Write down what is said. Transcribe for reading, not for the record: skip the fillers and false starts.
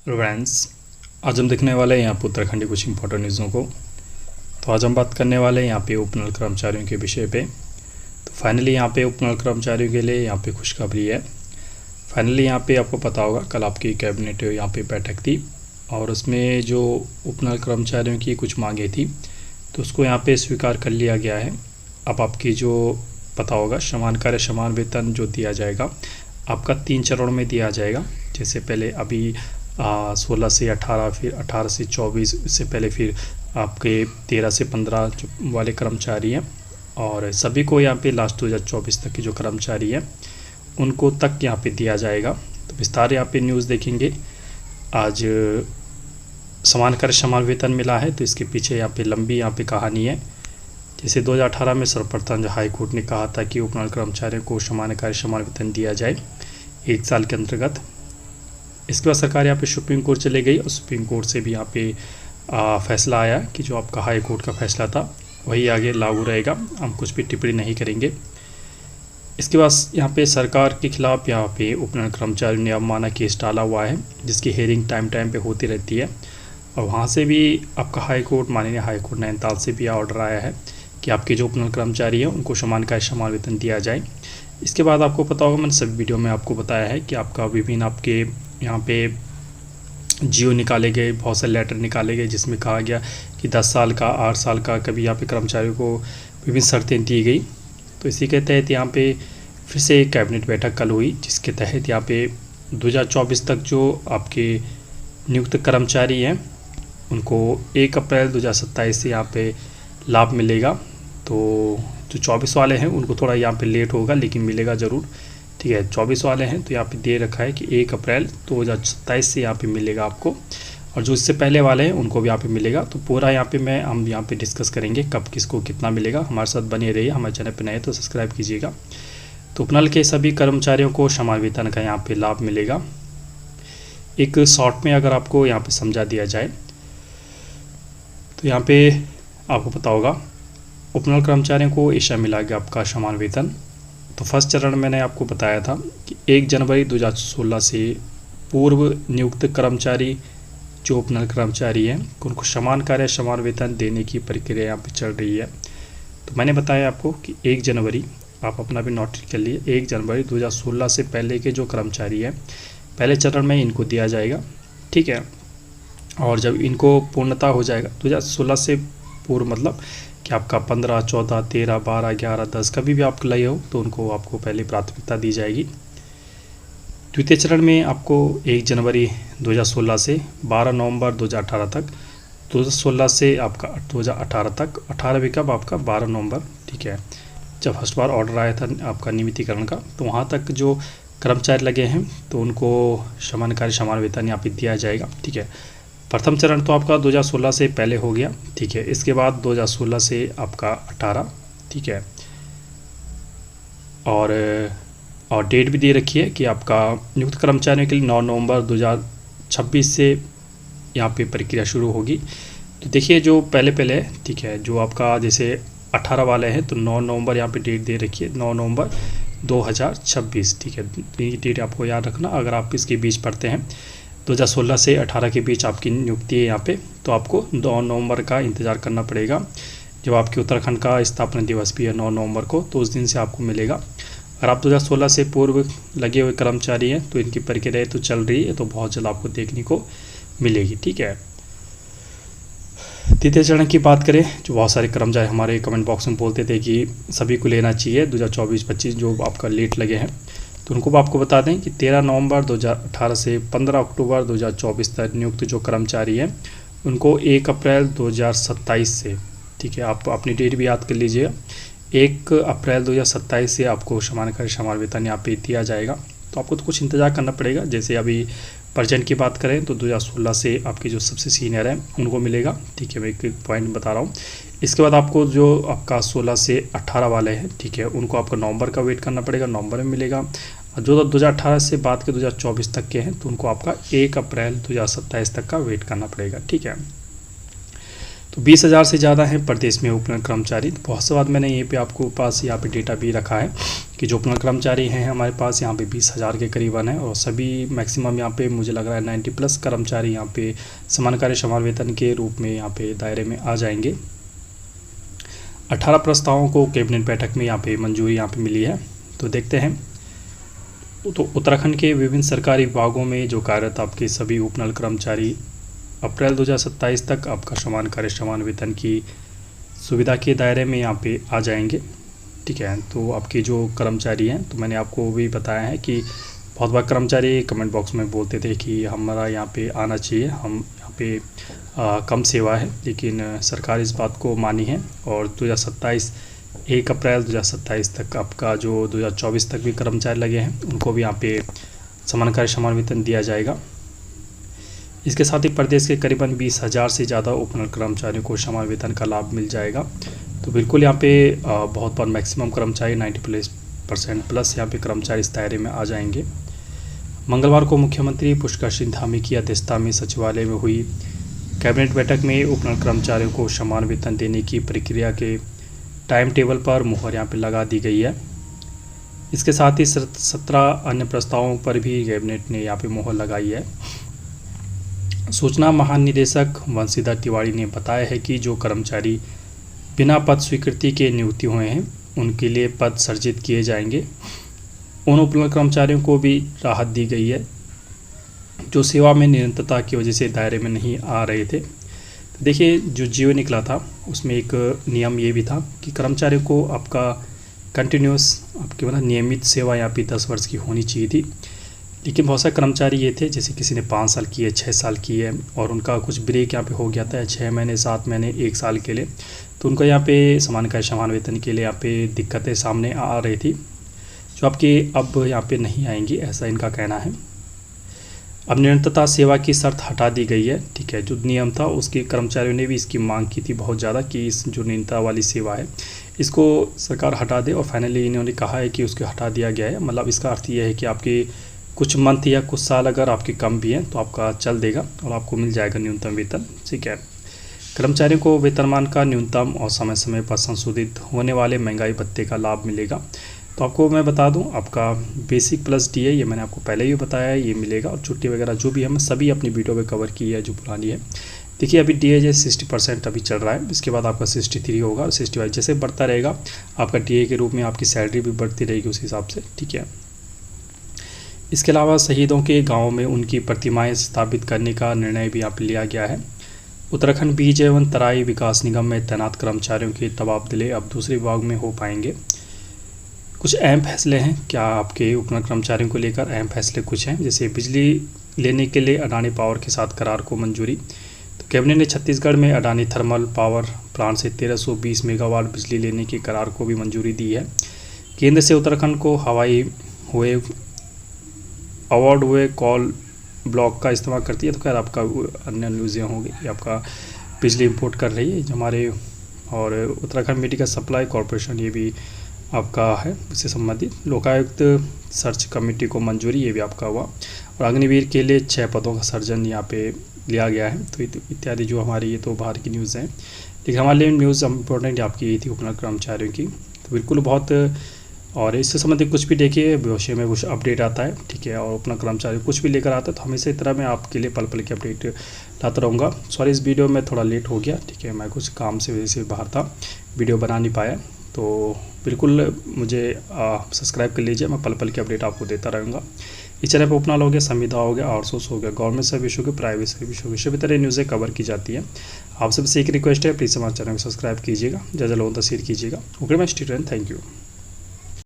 Friends, आज हम देखने वाले हैं यहाँ पे उत्तराखंड की कुछ इंपॉर्टेंट न्यूज़ों को। तो आज हम बात करने वाले हैं यहाँ पे उपनल कर्मचारियों के विषय पे। तो फाइनली यहाँ पे उपनल कर्मचारियों के लिए यहाँ पे खुशखबरी है। फाइनली यहाँ पे आपको पता होगा कल आपकी कैबिनेट यहाँ पे बैठक थी और उसमें जो उपनल कर्मचारियों की कुछ मांगें थी तो उसको यहाँ पे स्वीकार कर लिया गया है। अब आपकी जो पता होगा समान कार्य समान वेतन जो दिया जाएगा आपका 3 चरणों में दिया जाएगा। जैसे पहले अभी 16 से 18, फिर 18 से 24, इससे पहले फिर आपके 13 से 15 जो वाले कर्मचारी हैं और सभी को यहाँ पे लास्ट 2024 तक के जो कर्मचारी हैं उनको तक यहाँ पे दिया जाएगा। तो विस्तार यहाँ पे न्यूज़ देखेंगे। आज समान कार्य समान वेतन मिला है तो इसके पीछे यहाँ पे लंबी यहाँ पे कहानी है। जैसे 2018 में सर्वप्रथम हाई कोर्ट ने कहा था कि उपनल कर्मचारियों को समान कार्य समान वेतन दिया जाए 1 साल के अंतर्गत। इसके बाद सरकार यहाँ पे सुप्रीम कोर्ट चले गई और सुप्रीम कोर्ट से भी यहाँ पे फैसला आया कि जो आपका हाई कोर्ट का फैसला था वही आगे लागू रहेगा, हम कुछ भी टिप्पणी नहीं करेंगे। इसके बाद यहाँ पे सरकार के खिलाफ यहाँ पे उपनल कर्मचारियों ने अवमानना केस डाला हुआ है जिसकी हेयरिंग टाइम पे होती रहती है और वहाँ से भी आपका हाई कोर्ट माननीय हाई कोर्ट नैनीताल से भी ऑर्डर आया है कि आपके जो उपनल कर्मचारी हैं उनको समान कार्य समान वेतन दिया जाए। इसके बाद आपको पता होगा मैंने सभी वीडियो में आपको बताया है कि आपका विभिन्न आपके यहाँ पे जियो निकाले गए, बहुत सारे लेटर निकाले गए जिसमें कहा गया कि 10 साल का 8 साल का कभी यहाँ पे कर्मचारियों को विभिन्न शर्तें दी गई। तो इसी के तहत यहाँ पे फिर से एक कैबिनेट बैठक कल हुई जिसके तहत यहाँ पे 2024 तक जो आपके नियुक्त कर्मचारी हैं उनको 1 अप्रैल 2027 से यहाँ पे लाभ मिलेगा। तो जो 24 वाले हैं उनको थोड़ा यहाँ पे लेट होगा लेकिन मिलेगा ज़रूर, ठीक है। 24 वाले हैं तो यहाँ पे दे रखा है कि 1 अप्रैल 2027 से यहाँ पे मिलेगा आपको, और जो इससे पहले वाले हैं उनको भी यहाँ पे मिलेगा। तो पूरा यहाँ पे हम यहाँ पे डिस्कस करेंगे कब किसको कितना मिलेगा। हमारे साथ बने रहिए, हमारे चैनल पर नए तो सब्सक्राइब कीजिएगा। तो उपनल के सभी कर्मचारियों को समान वेतन का यहाँ पे लाभ मिलेगा। एक शॉर्ट में अगर आपको यहाँ पे समझा दिया जाए तो यहाँ पे आपको पता होगा उपनल कर्मचारियों को ऐसा मिला गया आपका समान वेतन। तो फर्स्ट चरण मैंने आपको बताया था कि 1 जनवरी 2016 से पूर्व नियुक्त कर्मचारी जो उपनल कर्मचारी हैं उनको समान कार्य समान वेतन देने की प्रक्रिया यहाँ पे चल रही है। तो मैंने बताया आपको कि 1 जनवरी, आप अपना भी नोट कर लिए, 1 जनवरी 2016 से पहले के जो कर्मचारी हैं पहले चरण में इनको दिया जाएगा, ठीक है। और जब इनको पूर्णता हो जाएगा 2016 से पूर्व मतलब कि आपका 15, 14, 13, 12, 11, 10 कभी भी आपको लगे हो तो उनको आपको पहले प्राथमिकता दी जाएगी। द्वितीय चरण में आपको 1 जनवरी 2016 से 12 नवंबर 2018 तक, 2016 से आपका 2018 तक, 18 भी कब आपका 12 नवंबर, ठीक है, जब फर्स्ट बार ऑर्डर आया था आपका नियमितीकरण का, तो वहाँ तक जो कर्मचारी लगे हैं तो उनको समान कार्य समान वेतन यहाँ पे दिया जाएगा, ठीक है। प्रथम चरण तो आपका 2016 से पहले हो गया, ठीक है। इसके बाद 2016 से आपका 18, ठीक है। और डेट भी दे रखी है कि आपका नियुक्त कर्मचारियों के लिए 9 नवंबर 2026 से यहाँ पे प्रक्रिया शुरू होगी। तो देखिए जो पहले ठीक है, जो आपका जैसे 18 वाले हैं तो 9 नवंबर यहाँ पे डेट दे रखी है, 9 नवंबर 2026, ठीक है। ये डेट आपको याद रखना। अगर आप इसके बीच पढ़ते हैं 2016 से 18 के बीच आपकी नियुक्ति है यहाँ पे, तो आपको 9 नवंबर का इंतज़ार करना पड़ेगा। जब आपके उत्तराखंड का स्थापना दिवस भी है 9 नवंबर को, तो उस दिन से आपको मिलेगा। अगर आप 2016 से पूर्व लगे हुए कर्मचारी हैं तो इनकी प्रक्रिया तो चल रही है, तो बहुत जल्द आपको देखने को मिलेगी, ठीक है। तृतीय चरण की बात करें, जो बहुत सारे कर्मचारी हमारे कमेंट बॉक्स में बोलते थे कि सभी को लेना चाहिए 2024-25 जो आपका लेट लगे हैं, तो उनको आपको बता दें कि 13 नवंबर 2018 से 15 अक्टूबर 2024 तक नियुक्त जो कर्मचारी हैं उनको 1 अप्रैल 2027 से, ठीक है, आप अपनी डेट भी याद कर लीजिए, 1 अप्रैल 2027 से आपको समान कार्य समान वेतन यहाँ पे दिया जाएगा। तो आपको तो कुछ इंतज़ार करना पड़ेगा। जैसे अभी प्रेजेंट की बात करें तो 2016 से आपके जो सबसे सीनियर हैं उनको मिलेगा, ठीक है, मैं एक पॉइंट बता रहा हूँ। इसके बाद आपको जो आपका 16 से 18 वाले हैं, ठीक है, उनको आपको नवंबर का वेट करना पड़ेगा, नवंबर में मिलेगा। और जो 2018 से बाद के 2024 तक के हैं तो उनको आपका 1 अप्रैल 2027 तक का वेट करना पड़ेगा, ठीक है। तो 20,000 से ज़्यादा हैं प्रदेश में उपनल कर्मचारी। तो बहुत से बात मैंने यहीं पे आपको पास यहाँ पे डेटा भी रखा है कि जो उपनल कर्मचारी हैं हमारे पास यहाँ पे 20,000 के करीबन है, और सभी मैक्सिमम यहाँ पे मुझे लग रहा है 90+ कर्मचारी यहाँ पे समान कार्य समान वेतन के रूप में यहाँ पे दायरे में आ जाएंगे। 18 प्रस्तावों को कैबिनेट बैठक में यहाँ पे मंजूरी यहाँ पे मिली है। तो देखते हैं। तो उत्तराखंड के विभिन्न सरकारी विभागों में जो कार्यरत आपके सभी उपनल कर्मचारी अप्रैल 2027 तक आपका समान कार्य समान वेतन की सुविधा के दायरे में यहाँ पे आ जाएंगे। ठीक है, तो आपके जो कर्मचारी हैं, तो मैंने आपको भी बताया है कि बहुत बार कर्मचारी कमेंट बॉक्स में बोलते थे कि हमारा यहाँ पे आना चाहिए, हम यहाँ पे कम सेवा है, लेकिन सरकार इस बात को मानी है और 1 अप्रैल 2027 तक आपका जो 2024 तक भी कर्मचारी लगे हैं उनको भी यहाँ पे समान कार्य समान वेतन दिया जाएगा। इसके साथ ही प्रदेश के करीबन 20,000 से ज़्यादा उपनल कर्मचारियों को समान वेतन का लाभ मिल जाएगा। तो बिल्कुल यहाँ पे बहुत बार मैक्सिमम कर्मचारी 90% प्लस यहाँ पे कर्मचारी इस दायरे में आ जाएंगे। मंगलवार को मुख्यमंत्री पुष्कर सिंह धामी की अध्यक्षता में सचिवालय में हुई कैबिनेट बैठक में उपनल कर्मचारियों को समान वेतन देने की प्रक्रिया के टाइम टेबल पर मुहर यहाँ पे लगा दी गई है। इसके साथ ही 17 अन्य प्रस्तावों पर भी कैबिनेट ने यहाँ पे मुहर लगाई है। सूचना महानिदेशक वंशीधर तिवारी ने बताया है कि जो कर्मचारी बिना पद स्वीकृति के नियुक्ति हुए हैं उनके लिए पद सृजित किए जाएंगे। उन उपनल कर्मचारियों को भी राहत दी गई है जो सेवा में निरंतरता की वजह से दायरे में नहीं आ रहे थे। तो देखिए, जो जीवो निकला था उसमें एक नियम ये भी था कि कर्मचारियों को आपका कंटिन्यूस आपकी मतलब नियमित सेवा यहाँ पे 10 वर्ष की होनी चाहिए थी, लेकिन बहुत सारे कर्मचारी ये थे जैसे किसी ने 5 साल की है, 6 साल की है, और उनका कुछ ब्रेक यहाँ पे हो गया था 6 महीने 7 महीने 1 साल के लिए, तो उनको यहाँ पे समान कार्य समान वेतन के लिए यहाँ पे दिक्कतें सामने आ रही थी जो आपकी अब यहाँ पे नहीं आएंगी, ऐसा इनका कहना है। अब निरंतरता सेवा की शर्त हटा दी गई है। ठीक है, जो नियम था उसके कर्मचारियों ने भी इसकी मांग की थी बहुत ज़्यादा कि इस जो निरंतरता वाली सेवा है इसको सरकार हटा दे, और फाइनली इन्होंने कहा है कि उसको हटा दिया गया है। मतलब इसका अर्थ ये है कि आपकी कुछ मंथ या कुछ साल अगर आपके कम भी हैं तो आपका चल देगा और आपको मिल जाएगा न्यूनतम वेतन। ठीक है, कर्मचारियों को वेतनमान का न्यूनतम और समय समय पर संशोधित होने वाले महंगाई भत्ते का लाभ मिलेगा। तो आपको मैं बता दूं, आपका बेसिक प्लस डीए ये मैंने आपको पहले ही बताया है, ये मिलेगा, और छुट्टी वगैरह जो भी है मैं सभी अपनी वीडियो में कवर की है जो पुरानी है। देखिए, अभी डीए जो 60% अभी चल रहा है, इसके बाद आपका 63 होगा और 65 जैसे बढ़ता रहेगा आपका डीए के रूप में आपकी सैलरी भी बढ़ती रहेगी उस हिसाब से। ठीक है, इसके अलावा शहीदों के गाँव में उनकी प्रतिमाएँ स्थापित करने का निर्णय भी यहाँ पर लिया गया है। उत्तराखंड बीज एवं तराई विकास निगम में तैनात कर्मचारियों के तबादले अब दूसरे विभाग में हो पाएंगे। कुछ अहम फैसले हैं क्या आपके उपनल कर्मचारियों को लेकर, अहम फैसले कुछ हैं, जैसे बिजली लेने के लिए अडानी पावर के साथ करार को मंजूरी। तो कैबिनेट ने छत्तीसगढ़ में अडानी थर्मल पावर प्लांट से 1320 मेगावाट बिजली लेने के करार को भी मंजूरी दी है। केंद्र से उत्तराखंड को हवाई हुए अवार्ड हुए कॉल ब्लॉक का इस्तेमाल करती है। तो खैर आपका अन्य न्यूज़ें होंगी, आपका बिजली इंपोर्ट कर रही है हमारे, और उत्तराखंड मेडिकल सप्लाई कॉरपोरेशन ये भी आपका है, इससे संबंधित लोकायुक्त सर्च कमेटी को मंजूरी, ये भी आपका हुआ। और अग्निवीर के लिए 6 पदों का सर्जन यहाँ पे लिया गया है। तो इत्यादि जो हमारी ये तो बाहर की न्यूज़ हैं, लेकिन हमारे लिए न्यूज़ इम्पोर्टेंट आपकी यही थी उपनल कर्मचारियों की। तो बिल्कुल बहुत, और इससे संबंधित कुछ भी देखिए भविष्य में कुछ अपडेट आता है। ठीक है, और अपना कर्मचारी कुछ भी लेकर आता है तो हमेशा इस तरह मैं आपके लिए पल पल की अपडेट लाता रहूँगा। सॉरी, इस वीडियो में थोड़ा लेट हो गया। ठीक है, मैं कुछ काम से वजह से बाहर था, वीडियो बना नहीं पाया। तो बिल्कुल मुझे सब्सक्राइब कर लीजिए, मैं पल पल की अपडेट आपको देता रहूँगा। इस चैनल पर उपनल हो गया, संविदा हो गया, आउटसोर्स हो गया, गवर्नमेंट सर्विस हो गया, प्राइवेट सर्विस हो गया, सभी तरह न्यूज़ें कवर की जाती है। आप सबसे एक रिक्वेस्ट है, प्लीज़ हमारे चैनल को सब्सक्राइब कीजिएगा, ज़्यादा लोगों तक शेयर कीजिएगा। ओके, मैं स्टूडेंट, थैंक यू।